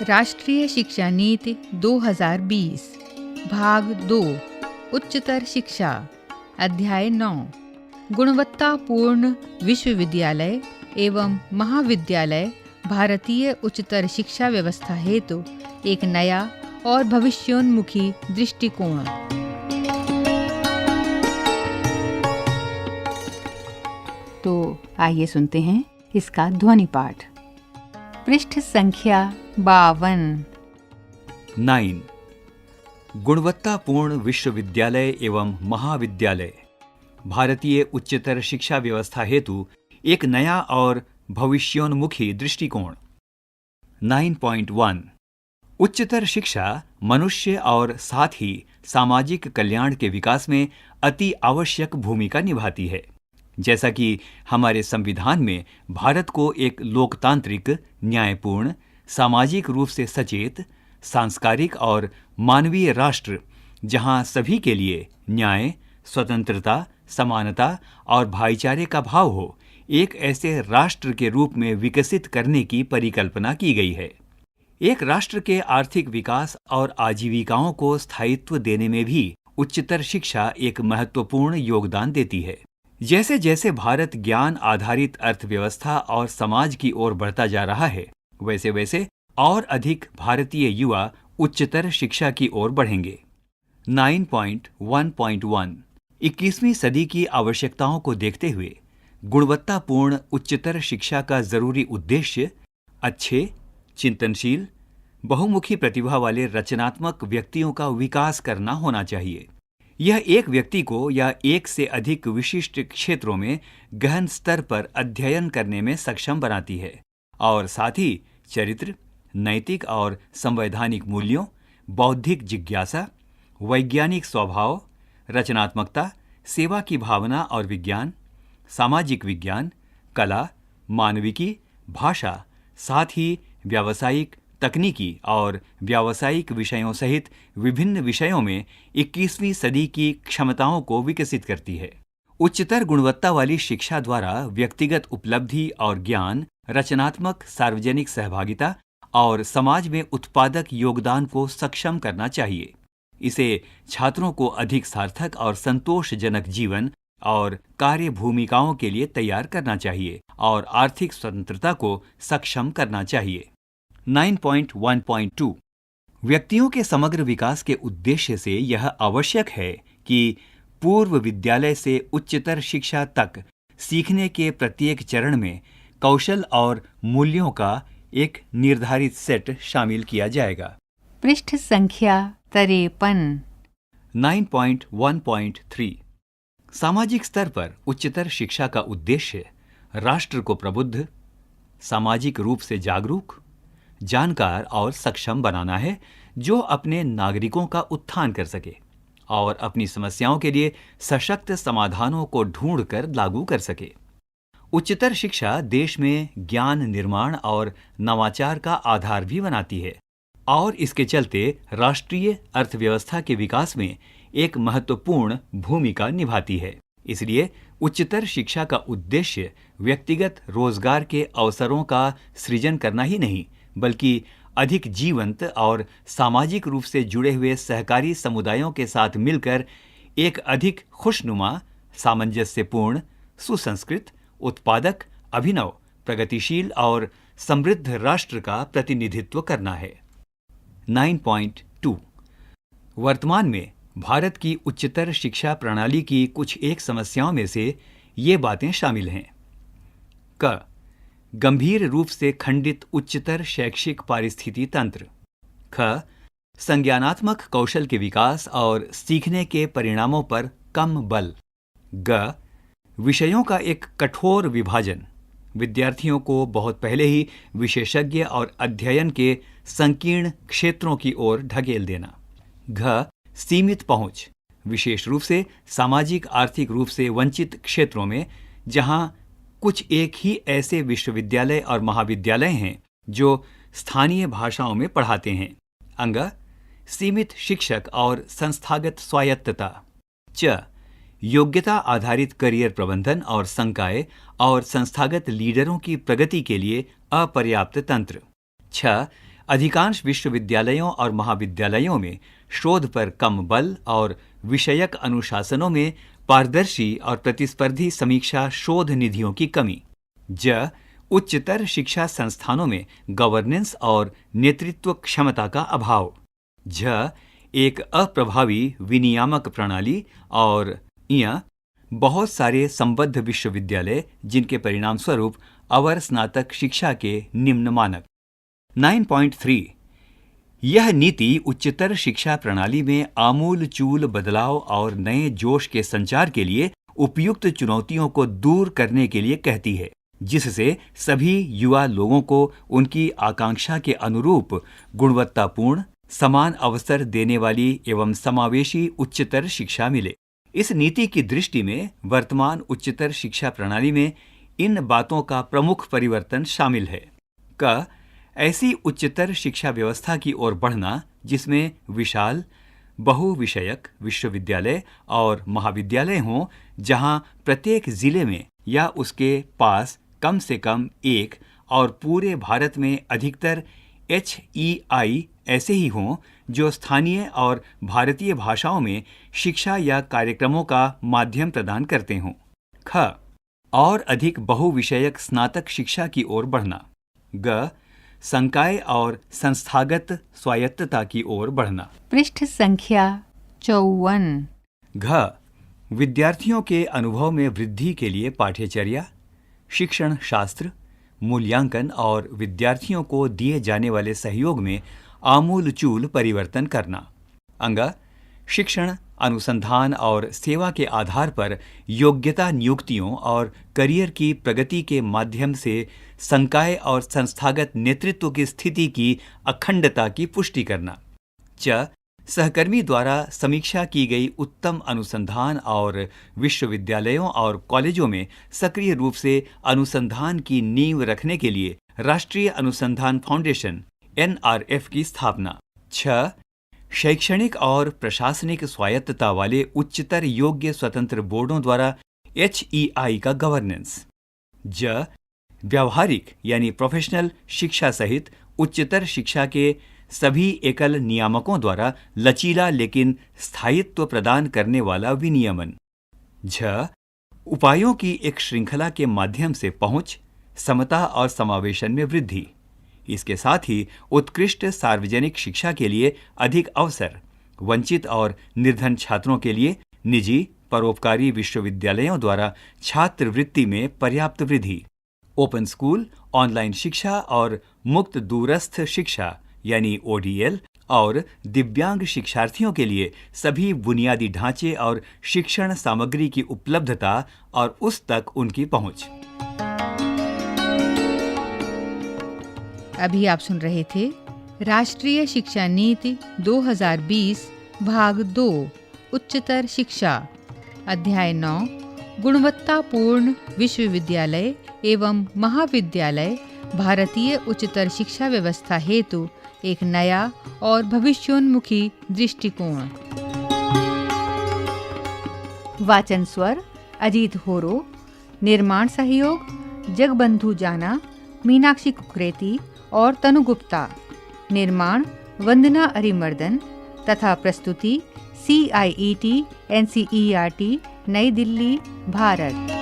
राष्ट्रीय शिक्षा नीति 2020 भाग 2 उच्चतर शिक्षा अध्याय 9 गुणवत्तापूर्ण विश्वविद्यालय एवं महाविद्यालय भारतीय उच्चतर शिक्षा व्यवस्था हेतु एक नया और भविष्योन्मुखी दृष्टिकोण। तो आइए सुनते हैं इसका ध्वनि पाठ। पृष्ठ संख्या 52। 9. गुणवत्तापूर्ण विश्वविद्यालय एवं महाविद्यालय भारतीय उच्चतर शिक्षा व्यवस्था हेतु एक नया और भविष्योन्मुखी दृष्टिकोण। 9.1 उच्चतर शिक्षा मनुष्य और साथ ही सामाजिक कल्याण के विकास में अति आवश्यक भूमिका निभाती है। जैसा कि हमारे संविधान में भारत को एक लोकतांत्रिक, न्यायपूर्ण, सामाजिक रूप से सचेत, सांस्कारिक और मानवीय राष्ट्र जहां सभी के लिए न्याय, स्वतंत्रता, समानता और भाईचारे का भाव हो, एक ऐसे राष्ट्र के रूप में विकसित करने की परिकल्पना की गई है। एक राष्ट्र के आर्थिक विकास और आजीविकाओं को स्थायित्व देने में भी उच्चतर शिक्षा एक महत्वपूर्ण योगदान देती है। जैसे जैसे भारत ज्ञान आधारित अर्थव्यवस्था और समाज की ओर बढ़ता जा रहा है, वैसे वैसे और अधिक भारतीय युवा उच्चतर शिक्षा की ओर बढ़ेंगे। 9.1.1 21वीं सदी की आवश्यकताओं को देखते हुए गुणवत्तापूर्ण उच्चतर शिक्षा का जरूरी उद्देश्य अच्छे, चिंतनशील, बहुमुखी प्रतिभा वाले रचनात्मक व्यक्तियों का विकास करना होना चाहिए। यह एक व्यक्ति को या एक से अधिक विशिष्ट क्षेत्रों में गहन स्तर पर अध्ययन करने में सक्षम बनाती है और साथ ही चरित्र, नैतिक और संवैधानिक मूल्यों, बौद्धिक जिज्ञासा, वैज्ञानिक स्वभाव, रचनात्मकता, सेवा की भावना और विज्ञान, सामाजिक विज्ञान, कला, मानविकी, भाषा, साथ ही व्यावसायिक, तकनीकी और व्यावसायिक विषयों सहित विभिन्न विषयों में 21वीं सदी की क्षमताओं को विकसित करती है। उच्चतर गुणवत्ता वाली शिक्षा द्वारा व्यक्तिगत उपलब्धि और ज्ञान, रचनात्मक सार्वजनिक सहभागिता और समाज में उत्पादक योगदान को सक्षम करना चाहिए। इसे छात्रों को अधिक सार्थक और संतोषजनक जीवन और कार्य भूमिकाओं के लिए तैयार करना चाहिए और आर्थिक स्वतंत्रता को सक्षम करना चाहिए। 9.1.2 व्यक्तियों के समग्र विकास के उद्देश्य से यह आवश्यक है कि पूर्व विद्यालय से उच्चतर शिक्षा तक सीखने के प्रत्येक चरण में कौशल और मूल्यों का एक निर्धारित सेट शामिल किया जाएगा। पृष्ठ संख्या 53। 9.1.3 सामाजिक स्तर पर उच्चतर शिक्षा का उद्देश्य राष्ट्र को प्रबुद्ध, सामाजिक रूप से जागरूक, जानकार और सक्षम बनाना है, जो अपने नागरिकों का उत्थान कर सके और अपनी समस्याओं के लिए सशक्त समाधानों को ढूंढकर लागू कर सके। उच्चतर शिक्षा देश में ज्ञान निर्माण और नवाचार का आधार भी बनाती है और इसके चलते राष्ट्रीय अर्थव्यवस्था के विकास में एक महत्वपूर्ण भूमिका निभाती है। इसलिए उच्चतर शिक्षा का उद्देश्य व्यक्तिगत रोजगार के अवसरों का सृजन करना ही नहीं, बल्कि अधिक जीवंत और सामाजिक रूप से जुड़े हुए सहकारी समुदायों के साथ मिलकर एक अधिक खुशनुमा, सामंजस्यपूर्ण, सुसंस्कृत, उत्पादक, अभिनव, प्रगतिशील और समृद्ध राष्ट्र का प्रतिनिधित्व करना है। 9.2 वर्तमान में भारत की उच्चतर शिक्षा प्रणाली की कुछ एक समस्याओं में से ये बातें शामिल हैं। क गंभीर रूप से खंडित उच्चतर शैक्षिक पारिस्थिति तंत्र। ख संज्ञानात्मक कौशल के विकास और सीखने के परिणामों पर कम बल। ग विषयों का एक कठोर विभाजन, विद्यार्थियों को बहुत पहले ही विशेषज्ञ और अध्ययन के संकीर्ण क्षेत्रों की ओर ढकेल देना। घ सीमित पहुंच, विशेष रूप से सामाजिक आर्थिक रूप से वंचित क्षेत्रों में जहां कुछ एक ही ऐसे विश्वविद्यालय और महाविद्यालय हैं जो स्थानीय भाषाओं में पढ़ाते हैं। अंग सीमित शिक्षक और संस्थागत स्वायत्तता। च योग्यता आधारित करियर प्रबंधन और संकाय और संस्थागत लीडरों की प्रगति के लिए अपर्याप्त तंत्र। 6 अधिकांश विश्वविद्यालयों और महाविद्यालयों में शोध पर कम बल और विषयक अनुशासनों में पारदर्शी और प्रतिस्पर्धी समीक्षा शोध निधियों की कमी। ज उच्चतर शिक्षा संस्थानों में गवर्नेंस और नेतृत्व क्षमता का अभाव। झ एक अप्रभावी विनियामक प्रणाली। और य बहुत सारे संबद्ध विश्वविद्यालय जिनके परिणाम स्वरूप अवर स्नातक शिक्षा के निम्न मानक। 9.3 यह नीति उच्चतर शिक्षा प्रणाली में आमूल चूल बदलाव और नए जोश के संचार के लिए उपयुक्त चुनौतियों को दूर करने के लिए कहती है, जिससे सभी युवा लोगों को उनकी आकांक्षा के अनुरूप गुणवत्तापूर्ण, समान अवसर देने वाली एवं समावेशी उच्चतर शिक्षा मिले। इस नीति की दृष्टि में वर्तमान उच्चतर शिक्षा प्रणाली में इन बातों का प्रमुख परिवर्तन शामिल है। क ऐसी उच्चतर शिक्षा व्यवस्था की ओर बढ़ना जिसमें विशाल बहुविषयक विश्वविद्यालय और महाविद्यालय हों, जहां प्रत्येक जिले में या उसके पास कम से कम एक और पूरे भारत में अधिकतर HEI ऐसे ही हों जो स्थानीय और भारतीय भाषाओं में शिक्षा या कार्यक्रमों का माध्यम प्रदान करते हों। ख और अधिक बहुविषयक स्नातक शिक्षा की ओर बढ़ना। ग संकाय और संस्थागत स्वायत्तता की ओर बढ़ना। पृष्ठ संख्या 54। घ विद्यार्थियों के अनुभव में वृद्धि के लिए पाठ्यचर्या, शिक्षण शास्त्र, मूल्यांकन और विद्यार्थियों को दिए जाने वाले सहयोग में आमूलचूल परिवर्तन करना। अंग शिक्षण, अनुसंधान और सेवा के आधार पर योग्यता नियुक्तियों और करियर की प्रगति के माध्यम से संकाय और संस्थागत नेतृत्व की स्थिति की अखंडता की पुष्टि करना। च सहकर्मी द्वारा समीक्षा की गई उत्तम अनुसंधान और विश्वविद्यालयों और कॉलेजों में सक्रिय रूप से अनुसंधान की नींव रखने के लिए राष्ट्रीय अनुसंधान फाउंडेशन NRF की स्थापना। छ शैक्षणिक और प्रशासनिक स्वायत्तता वाले उच्चतर योग्य स्वतंत्र बोर्डों द्वारा HEI का गवर्नेंस। ज व्यावहारिक यानी प्रोफेशनल शिक्षा सहित उच्चतर शिक्षा के सभी एकल नियामकों द्वारा लचीला लेकिन स्थायित्व प्रदान करने वाला विनियमन। झ उपायों की एक श्रृंखला के माध्यम से पहुंच, समता और समावेशन में वृद्धि। इसके साथ ही उत्कृष्ट सार्वजनिक शिक्षा के लिए अधिक अवसर, वंचित और निर्धन छात्रों के लिए निजी परोपकारी विश्वविद्यालयों द्वारा छात्रवृत्ति में पर्याप्त वृद्धि, ओपन स्कूल, ऑनलाइन शिक्षा और मुक्त दूरस्थ शिक्षा यानी ODL और दिव्यांग शिक्षार्थियों के लिए सभी बुनियादी ढांचे और शिक्षण सामग्री की उपलब्धता और उस तक उनकी पहुंच। अभी आप सुन रहे थे राष्ट्रीय शिक्षा नीति 2020 भाग 2 उच्चतर शिक्षा, अध्याय 9 गुणवत्तापूर्ण विश्वविद्यालय एवं महाविद्यालय भारतीय उच्चतर शिक्षा व्यवस्था हेतु एक नया और भविष्योन्मुखी दृष्टिकोण। वाचन स्वर अजीत होरो, निर्माण सहयोग जगबंधु जाना, मीनाक्षी कुकरेती और तनु गुप्ता, निर्माण वंदना अरिमर्दन तथा प्रस्तुति CIET NCERT नई दिल्ली, भारत।